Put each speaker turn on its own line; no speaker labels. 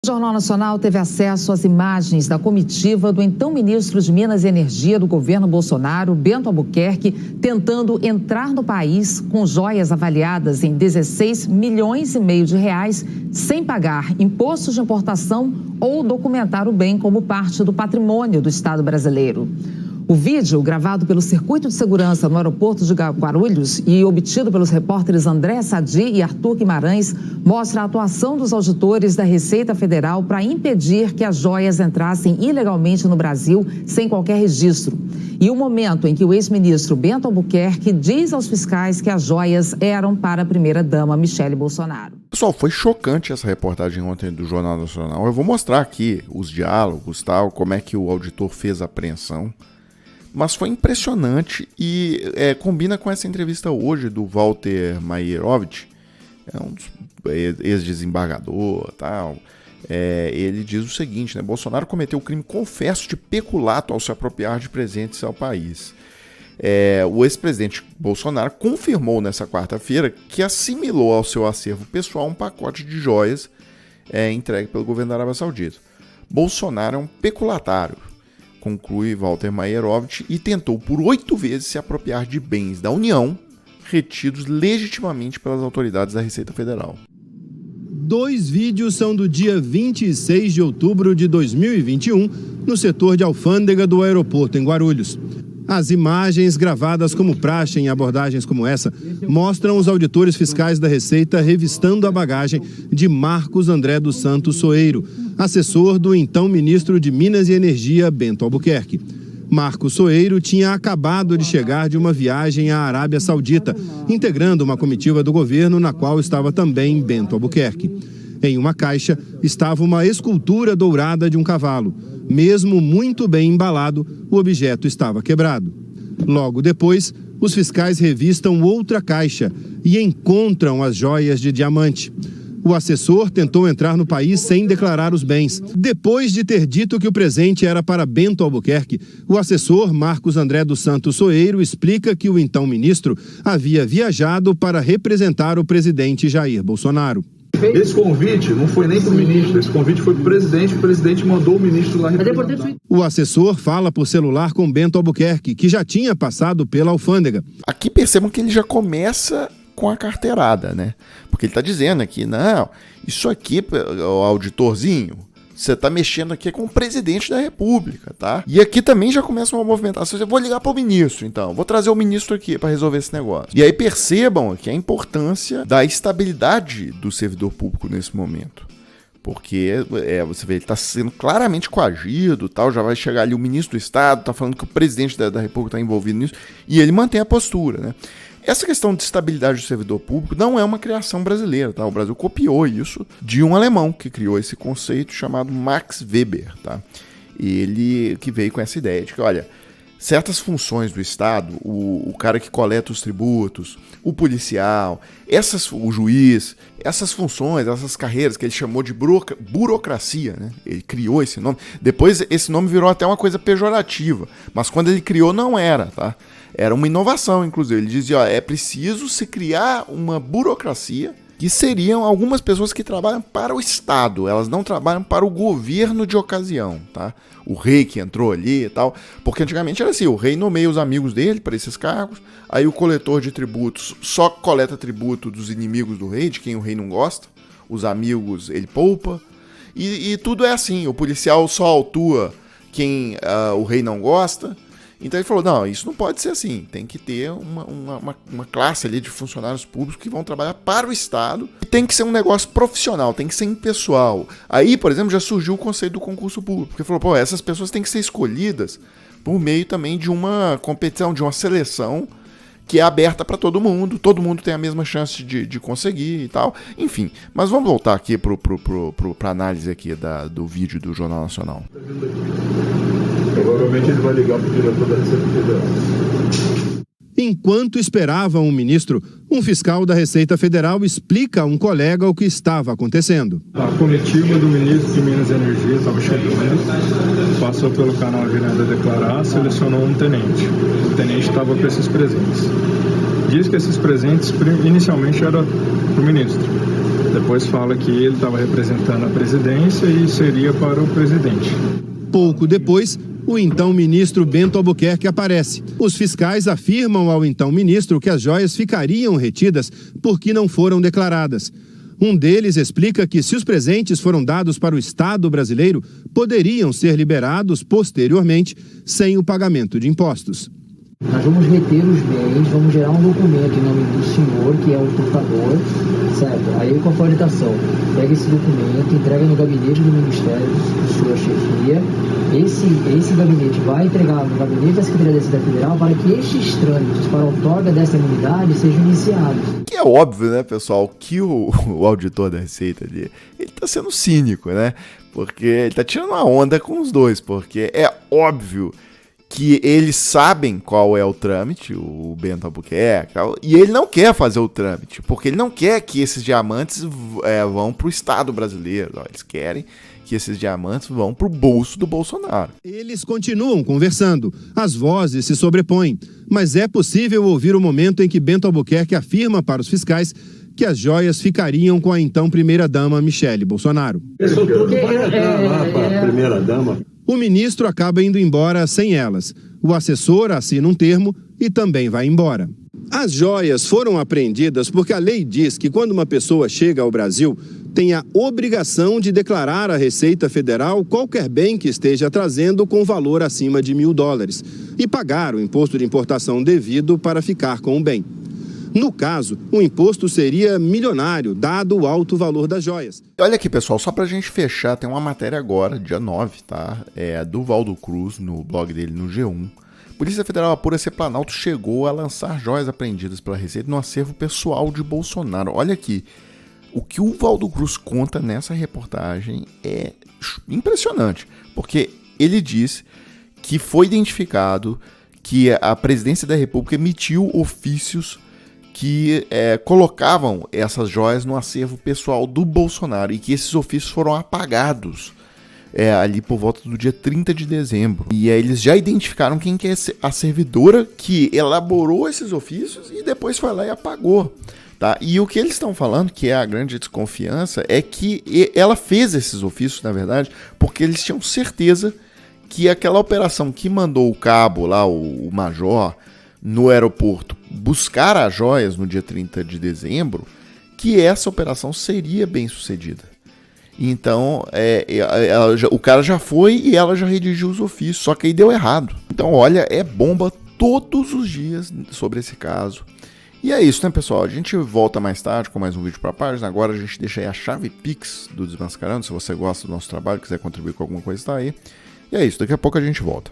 O Jornal Nacional teve acesso às imagens da comitiva do então ministro de Minas e Energia do governo Bolsonaro, Bento Albuquerque, tentando entrar no país com joias avaliadas em 16 milhões e meio de reais, sem pagar impostos de importação ou documentar o bem como parte do patrimônio do Estado brasileiro. O vídeo, gravado pelo Circuito de Segurança no aeroporto de Guarulhos e obtido pelos repórteres André Sadi e Arthur Guimarães, mostra a atuação dos auditores da Receita Federal para impedir que as joias entrassem ilegalmente no Brasil sem qualquer registro. E o momento em que o ex-ministro Bento Albuquerque diz aos fiscais que as joias eram para a primeira-dama Michele Bolsonaro.
Pessoal, foi chocante essa reportagem ontem do Jornal Nacional. Eu vou mostrar aqui os diálogos, tal, como é que o auditor fez a apreensão. Mas foi impressionante e combina com essa entrevista hoje do Walter Maierovitch, um dos ex-desembargador, tal. Ele diz o seguinte, né? Bolsonaro cometeu o crime confesso de peculato ao se apropriar de presentes ao país. O ex-presidente Bolsonaro confirmou nessa quarta-feira que assimilou ao seu acervo pessoal um pacote de joias entregue pelo governo da Arábia Saudita. Bolsonaro é um peculatário, conclui Walter Maierovitch, e tentou por 8 vezes se apropriar de bens da União retidos legitimamente pelas autoridades da Receita Federal.
2 vídeos são do dia 26 de outubro de 2021, no setor de alfândega do aeroporto em Guarulhos. As imagens, gravadas como praxe em abordagens como essa, mostram os auditores fiscais da Receita revistando a bagagem de Marcos André dos Santos Soeiro, assessor do então ministro de Minas e Energia, Bento Albuquerque. Marcos Soeiro tinha acabado de chegar de uma viagem à Arábia Saudita, integrando uma comitiva do governo na qual estava também Bento Albuquerque. Em uma caixa estava uma escultura dourada de um cavalo. Mesmo muito bem embalado, o objeto estava quebrado. Logo depois, os fiscais revistam outra caixa e encontram as joias de diamante. O assessor tentou entrar no país sem declarar os bens. Depois de ter dito que o presente era para Bento Albuquerque, o assessor Marcos André dos Santos Soeiro explica que o então ministro havia viajado para representar o presidente Jair Bolsonaro.
Esse convite não foi nem para o ministro, esse convite foi para o presidente mandou o ministro lá representar.
O assessor fala por celular com Bento Albuquerque, que já tinha passado pela alfândega.
Aqui percebam que ele já começa com a carteirada, né? Porque ele está dizendo aqui, não, isso aqui, o auditorzinho, você está mexendo aqui com o presidente da República, tá? E aqui também já começa uma movimentação. Eu vou ligar para o ministro, então. Vou trazer o ministro aqui para resolver esse negócio. E aí percebam aqui a importância da estabilidade do servidor público nesse momento. Porque você vê, ele está sendo claramente coagido, tal, já vai chegar ali o ministro do Estado, está falando que o presidente da República está envolvido nisso, e ele mantém a postura, né? Essa questão de estabilidade do servidor público não é uma criação brasileira, tá? O Brasil copiou isso de um alemão que criou esse conceito chamado Max Weber, tá? Ele que veio com essa ideia de que, olha, certas funções do Estado, o cara que coleta os tributos, o policial, o juiz, essas funções, essas carreiras que ele chamou de burocracia, né? Ele criou esse nome. Depois esse nome virou até uma coisa pejorativa, mas quando ele criou não era, tá? Era uma inovação, inclusive. Ele dizia, ó, é preciso se criar uma burocracia que seriam algumas pessoas que trabalham para o Estado, elas não trabalham para o governo de ocasião, tá? O rei que entrou ali e tal, porque antigamente era assim, o rei nomeia os amigos dele para esses cargos, aí o coletor de tributos só coleta tributo dos inimigos do rei, de quem o rei não gosta, os amigos ele poupa, e tudo é assim, o policial só autua quem o rei não gosta. Então ele falou, não, isso não pode ser assim, tem que ter uma classe ali de funcionários públicos que vão trabalhar para o Estado, e tem que ser um negócio profissional, tem que ser impessoal. Aí, por exemplo, já surgiu o conceito do concurso público, porque falou, pô, essas pessoas têm que ser escolhidas por meio também de uma competição, de uma seleção que é aberta para todo mundo tem a mesma chance de conseguir e tal, enfim. Mas vamos voltar aqui para análise aqui do vídeo do Jornal Nacional.
Provavelmente ele vai ligar para o diretor da Receita Federal.
Enquanto esperavam o ministro, um fiscal da Receita Federal explica a um colega o que estava acontecendo.
A comitiva do ministro de Minas e Energia estava chegando, passou pelo canal de Iranda declarar, selecionou um tenente. O tenente estava com esses presentes. Diz que esses presentes inicialmente eram para o ministro. Depois fala que ele estava representando a presidência e seria para o presidente.
Pouco depois, o então ministro Bento Albuquerque aparece. Os fiscais afirmam ao então ministro que as joias ficariam retidas porque não foram declaradas. Um deles explica que se os presentes foram dados para o Estado brasileiro, poderiam ser liberados posteriormente sem o pagamento de impostos.
Nós vamos reter os bens, vamos gerar um documento em nome do senhor, que é o portador, certo? Aí com a orientação, pega esse documento, entrega no gabinete do Ministério, de sua chefia. Esse gabinete vai entregar no gabinete da Secretaria da Receita Federal para que estes trâmites para a outorga dessa imunidade sejam iniciados.
Que é óbvio, né, pessoal, que o auditor da Receita ali, ele tá sendo cínico, né? Porque ele tá tirando uma onda com os dois, porque é óbvio que eles sabem qual é o trâmite, o Bento Albuquerque, e ele não quer fazer o trâmite, porque ele não quer que esses diamantes vão para o Estado brasileiro, eles querem que esses diamantes vão para o bolso do Bolsonaro.
Eles continuam conversando, as vozes se sobrepõem, mas é possível ouvir o momento em que Bento Albuquerque afirma para os fiscais que as joias ficariam com a então primeira-dama Michele Bolsonaro.
Isso tudo vai entrar lá para a primeira-dama.
O ministro acaba indo embora sem elas. O assessor assina um termo e também vai embora. As joias foram apreendidas porque a lei diz que quando uma pessoa chega ao Brasil, tem a obrigação de declarar à Receita Federal qualquer bem que esteja trazendo com valor acima de $1.000 e pagar o imposto de importação devido para ficar com o bem. No caso, o imposto seria milionário, dado o alto valor das joias.
Olha aqui, pessoal, só pra gente fechar, tem uma matéria agora, dia 9, tá? É do Valdo Cruz, no blog dele, no G1. Polícia Federal apura se Planalto chegou a lançar joias apreendidas pela Receita no acervo pessoal de Bolsonaro. Olha aqui, o que o Valdo Cruz conta nessa reportagem é impressionante, porque ele diz que foi identificado que a Presidência da República emitiu ofícios que colocavam essas joias no acervo pessoal do Bolsonaro e que esses ofícios foram apagados ali por volta do dia 30 de dezembro. E aí eles já identificaram quem que é a servidora que elaborou esses ofícios e depois foi lá e apagou. Tá? E o que eles estão falando, que é a grande desconfiança, é que ela fez esses ofícios, na verdade, porque eles tinham certeza que aquela operação que mandou o cabo lá, o major, no aeroporto buscar as joias no dia 30 de dezembro, que essa operação seria bem sucedida. Então, o cara já foi e ela já redigiu os ofícios, só que aí deu errado. Então, olha, é bomba todos os dias sobre esse caso. E é isso, né, pessoal? A gente volta mais tarde com mais um vídeo para a página. Agora a gente deixa aí a chave Pix do Desmascarando. Se você gosta do nosso trabalho, quiser contribuir com alguma coisa, tá aí. E é isso, daqui a pouco a gente volta.